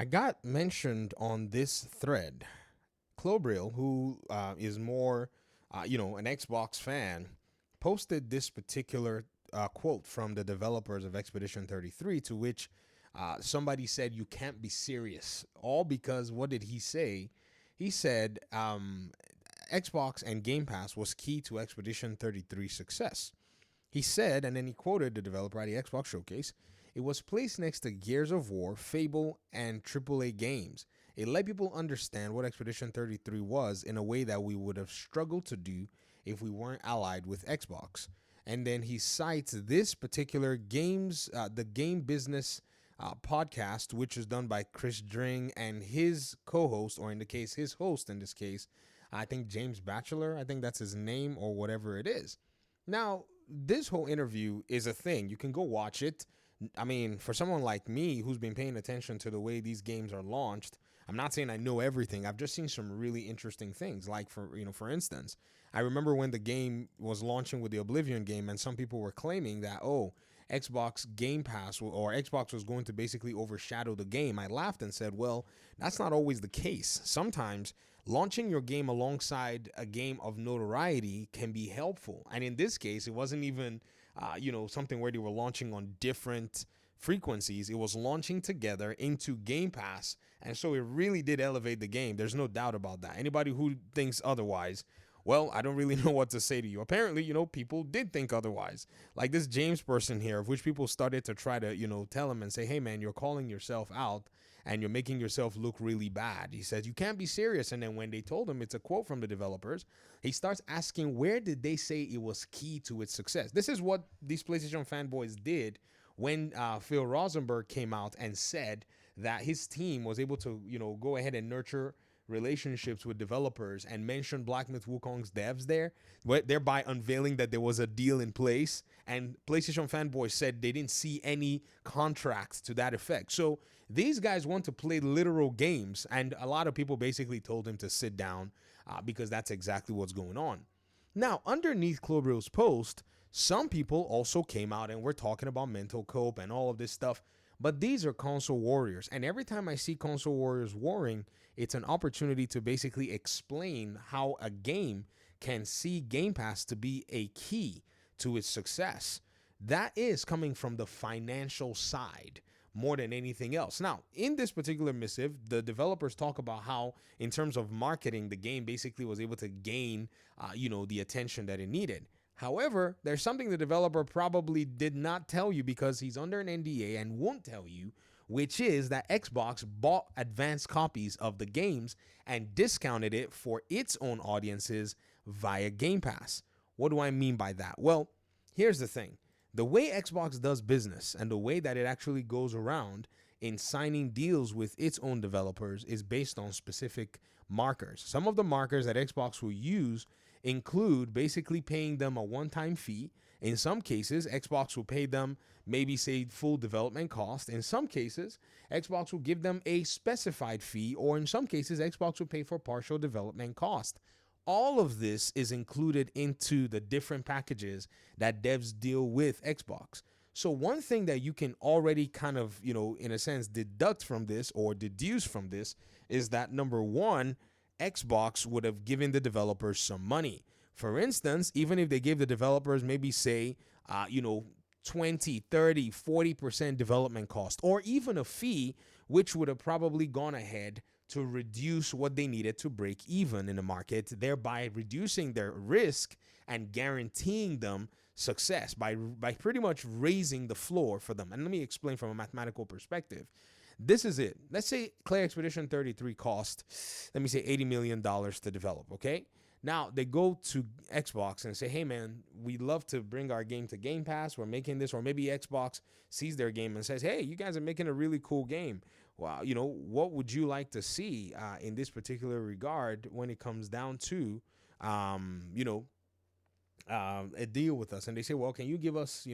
I got mentioned on this thread. Clobril, who is more, an Xbox fan, posted this particular quote from the developers of Expedition 33, to which somebody said, "You can't be serious." All because, what did he say? He said Xbox and Game Pass was key to Expedition 33's success. He said, and then he quoted the developer at the Xbox Showcase, "It was placed next to Gears of War, Fable, and AAA games. It let people understand what Expedition 33 was in a way that we would have struggled to do if we weren't allied with Xbox." And then he cites this particular the Game Business podcast, which is done by Chris Dring and his co-host, or in the case, his host in this case, I think James Batchelor, I think that's his name or whatever it is. Now, this whole interview is a thing. You can go watch it. I mean, for someone like me who's been paying attention to the way these games are launched, I'm not saying I know everything. I've just seen some really interesting things. Like for instance, I remember when the game was launching with the Oblivion game, and some people were claiming that Xbox Game Pass or Xbox was going to basically overshadow the game. I laughed and said, well, that's not always the case. Sometimes launching your game alongside a game of notoriety can be helpful. And in this case, it wasn't even, something where they were launching on different frequencies. It was launching together into Game Pass. And so it really did elevate the game. There's no doubt about that. Anybody who thinks otherwise, well, I don't really know what to say to you. Apparently, people did think otherwise. Like this James person here, of which people started to try to, tell him and say, hey, man, you're calling yourself out and you're making yourself look really bad. He says, you can't be serious. And then when they told him it's a quote from the developers, he starts asking, where did they say it was key to its success? This is what these PlayStation fanboys did when Phil Rosenberg came out and said that his team was able to, go ahead and nurture relationships with developers and mention Black Myth Wukong's devs there, thereby unveiling that there was a deal in place. And PlayStation fanboys said they didn't see any contracts to that effect. So these guys want to play literal games, and a lot of people basically told him to sit down because that's exactly what's going on. Now, underneath Clobril's post, some people also came out and were talking about mental cope and all of this stuff. But these are console warriors. And every time I see console warriors warring, it's an opportunity to basically explain how a game can see Game Pass to be a key to its success. That is coming from the financial side more than anything else. Now, in this particular missive, the developers talk about how, in terms of marketing, the game basically was able to gain, the attention that it needed. However, there's something the developer probably did not tell you because he's under an NDA and won't tell you, which is that Xbox bought advanced copies of the games and discounted it for its own audiences via Game Pass. What do I mean by that? Well, here's the thing. The way Xbox does business and the way that it actually goes around in signing deals with its own developers is based on specific markers. Some of the markers that Xbox will use include basically paying them a one-time fee. In some cases, Xbox will pay them maybe say full development cost. In some cases, Xbox will give them a specified fee, or in some cases, Xbox will pay for partial development cost. All of this is included into the different packages that devs deal with Xbox. So one thing that you can already kind of, in a sense, deduct from this or deduce from this is that number one, Xbox would have given the developers some money. For instance, even if they gave the developers maybe say, 20, 30, 40% development cost, or even a fee, which would have probably gone ahead to reduce what they needed to break even in the market, thereby reducing their risk and guaranteeing them success by pretty much raising the floor for them. And let me explain from a mathematical perspective. This is it. Let's say Clay Expedition 33 cost, let me say $80 million to develop, okay? Now, they go to Xbox and say, hey, man, we'd love to bring our game to Game Pass. We're making this. Or maybe Xbox sees their game and says, hey, you guys are making a really cool game. Well, what would you like to see in this particular regard when it comes down to, a deal with us? And they say, well, can you give us,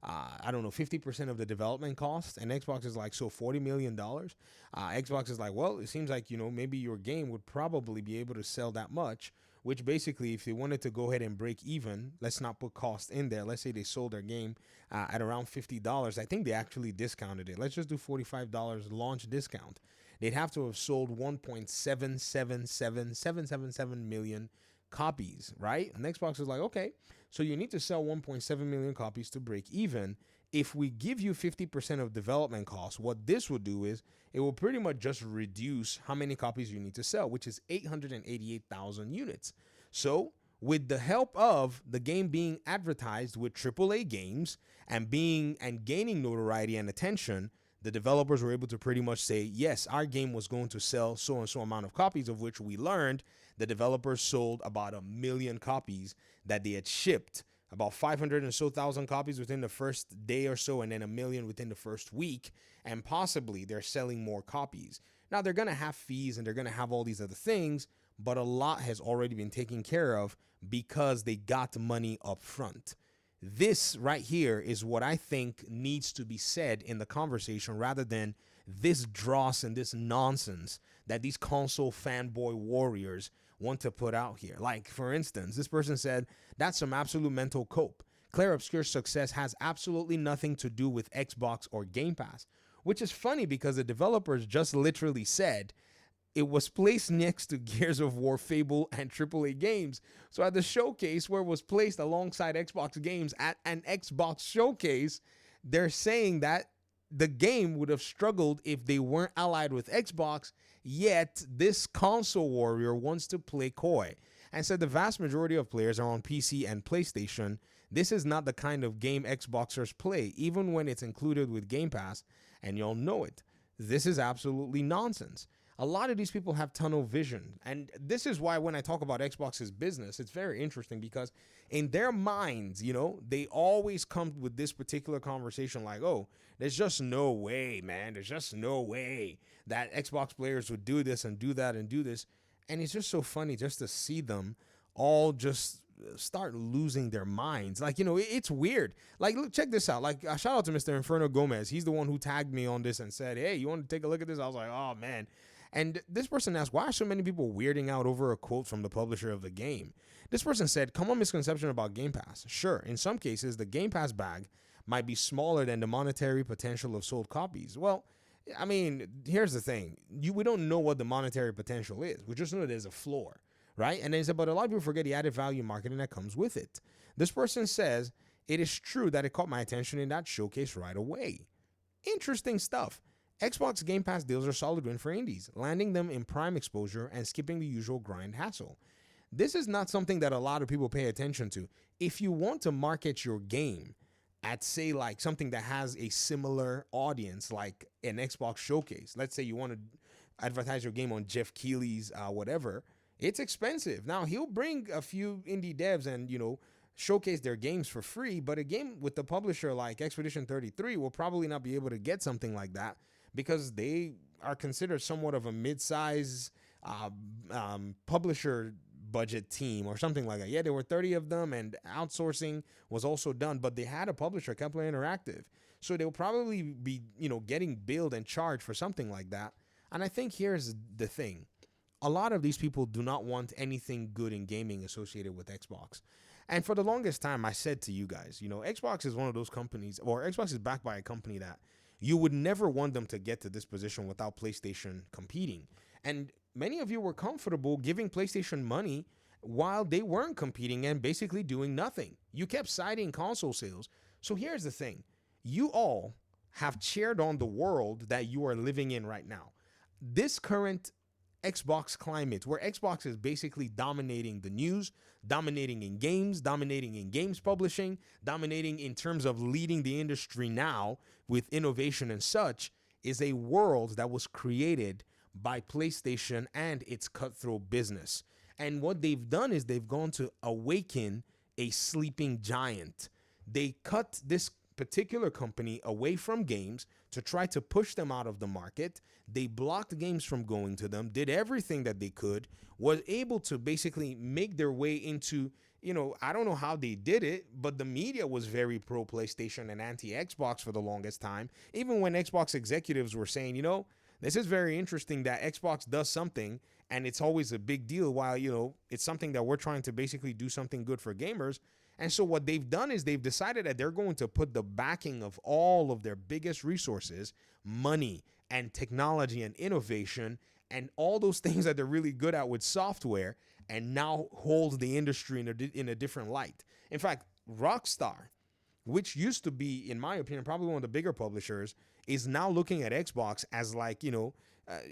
I don't know, 50% of the development cost? And Xbox is like, so $40 million? Xbox is like, well, it seems like, maybe your game would probably be able to sell that much which basically, if they wanted to go ahead and break even, let's not put cost in there. Let's say they sold their game at around $50. I think they actually discounted it. Let's just do $45 launch discount. They'd have to have sold 1.777777 million copies, right? And Xbox is like, okay, so you need to sell 1.7 million copies to break even. If we give you 50% of development costs, what this will do is it will pretty much just reduce how many copies you need to sell, which is 888,000 units. So, with the help of the game being advertised with AAA games and gaining notoriety and attention, the developers were able to pretty much say, yes, our game was going to sell so and so amount of copies, of which we learned the developers sold about 1 million copies that they had shipped, about 500 and so thousand copies within the first day or so, and then 1 million within the first week, and possibly they're selling more copies. Now, they're going to have fees and they're going to have all these other things, but a lot has already been taken care of because they got money up front. This right here is what I think needs to be said in the conversation, rather than this dross and this nonsense that these console fanboy warriors want to put out here. Like, for instance, this person said, that's some absolute mental cope. Claire Obscure's success has absolutely nothing to do with Xbox or Game Pass, which is funny because the developers just literally said it was placed next to Gears of War, Fable, and AAA games. So at the showcase, where it was placed alongside Xbox games at an Xbox showcase, they're saying that the game would have struggled if they weren't allied with Xbox, yet this console warrior wants to play coy and said the vast majority of players are on PC and PlayStation. This is not the kind of game Xboxers play, even when it's included with Game Pass, and you'll know it. This is absolutely nonsense. A lot of these people have tunnel vision. And this is why when I talk about Xbox's business, it's very interesting because in their minds, they always come with this particular conversation like, oh, there's just no way, man. There's just no way that Xbox players would do this and do that and do this. And it's just so funny just to see them all just start losing their minds. Like, it's weird. Like, look, check this out. Like, shout out to Mr. Inferno Gomez. He's the one who tagged me on this and said, hey, you want to take a look at this? I was like, oh, man. And this person asked, why are so many people weirding out over a quote from the publisher of the game? This person said, common misconception about Game Pass. Sure, in some cases, the Game Pass bag might be smaller than the monetary potential of sold copies. Well, I mean, here's the thing. We don't know what the monetary potential is. We just know there's a floor, right? And they said, but a lot of people forget the added value marketing that comes with it. This person says, it is true that it caught my attention in that showcase right away. Interesting stuff. Xbox Game Pass deals are a solid win for indies, landing them in prime exposure and skipping the usual grind hassle. This is not something that a lot of people pay attention to. If you want to market your game at, say, like something that has a similar audience, like an Xbox showcase, let's say you want to advertise your game on Jeff Keighley's whatever, it's expensive. Now, he'll bring a few indie devs and, showcase their games for free, but a game with the publisher like Expedition 33 will probably not be able to get something like that, because they are considered somewhat of a mid-size publisher budget team or something like that. Yeah, there were 30 of them, and outsourcing was also done, but they had a publisher, Kepler Interactive. So they'll probably be, getting billed and charged for something like that. And I think here's the thing. A lot of these people do not want anything good in gaming associated with Xbox. And for the longest time, I said to you guys, Xbox is one of those companies, or Xbox is backed by a company that you would never want them to get to this position without PlayStation competing. And many of you were comfortable giving PlayStation money while they weren't competing and basically doing nothing. You kept citing console sales. So here's the thing. You all have cheered on the world that you are living in right now. This current Xbox climate, where Xbox is basically dominating the news, dominating in games publishing, dominating in terms of leading the industry now with innovation and such, is a world that was created by PlayStation and its cutthroat business. And what they've done is they've gone to awaken a sleeping giant. They cut this particular company away from games to try to push them out of the market. They blocked games from going to them, did everything that they could, was able to basically make their way into, I don't know how they did it, but the media was very pro PlayStation and anti Xbox for the longest time. Even when Xbox executives were saying, This is very interesting that Xbox does something and it's always a big deal while, it's something that we're trying to basically do something good for gamers. And so what they've done is they've decided that they're going to put the backing of all of their biggest resources, money and technology and innovation and all those things that they're really good at with software, and now hold the industry in a different light. In fact, Rockstar, which used to be, in my opinion, probably one of the bigger publishers, is now looking at Xbox as like,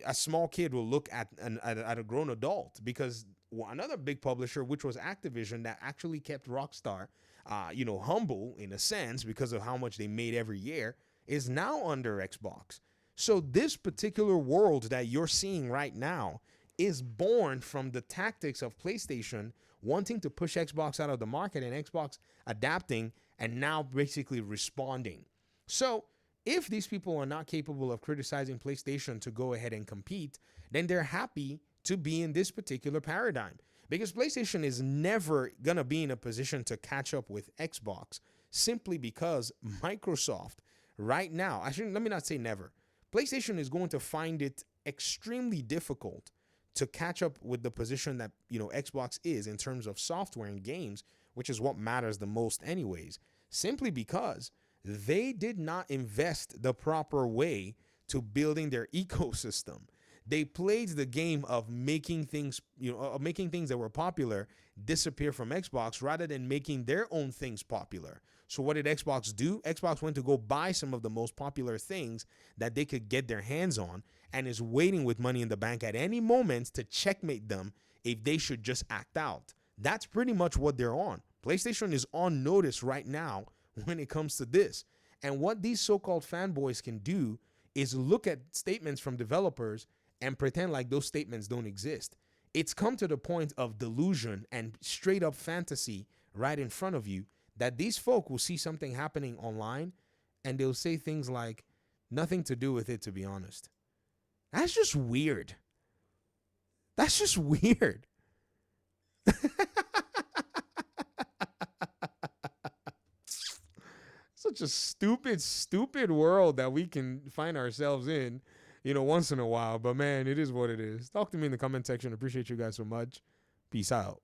a small kid will look at a grown adult, because another big publisher, which was Activision, that actually kept Rockstar, humble in a sense because of how much they made every year, is now under Xbox. So this particular world that you're seeing right now is born from the tactics of PlayStation wanting to push Xbox out of the market and Xbox adapting and now basically responding. So if these people are not capable of criticizing PlayStation to go ahead and compete, then they're happy to be in this particular paradigm, because PlayStation is never going to be in a position to catch up with Xbox, simply because Microsoft right now, let me not say never, PlayStation is going to find it extremely difficult to catch up with the position that, Xbox is in terms of software and games, which is what matters the most anyways, simply because they did not invest the proper way to building their ecosystem. They played the game of making things, making things that were popular disappear from Xbox rather than making their own things popular. So what did Xbox do? Xbox went to go buy some of the most popular things that they could get their hands on, and is waiting with money in the bank at any moment to checkmate them if they should just act out. That's pretty much what they're on. PlayStation is on notice right now when it comes to this. And what these so-called fanboys can do is look at statements from developers and pretend like those statements don't exist. It's come to the point of delusion and straight up fantasy right in front of you that these folk will see something happening online and they'll say things like, nothing to do with it, to be honest. That's just weird. That's just weird. Such a stupid world that we can find ourselves in, once in a while. But man, it is what it is. Talk to me in the comment section. Appreciate you guys so much. Peace out.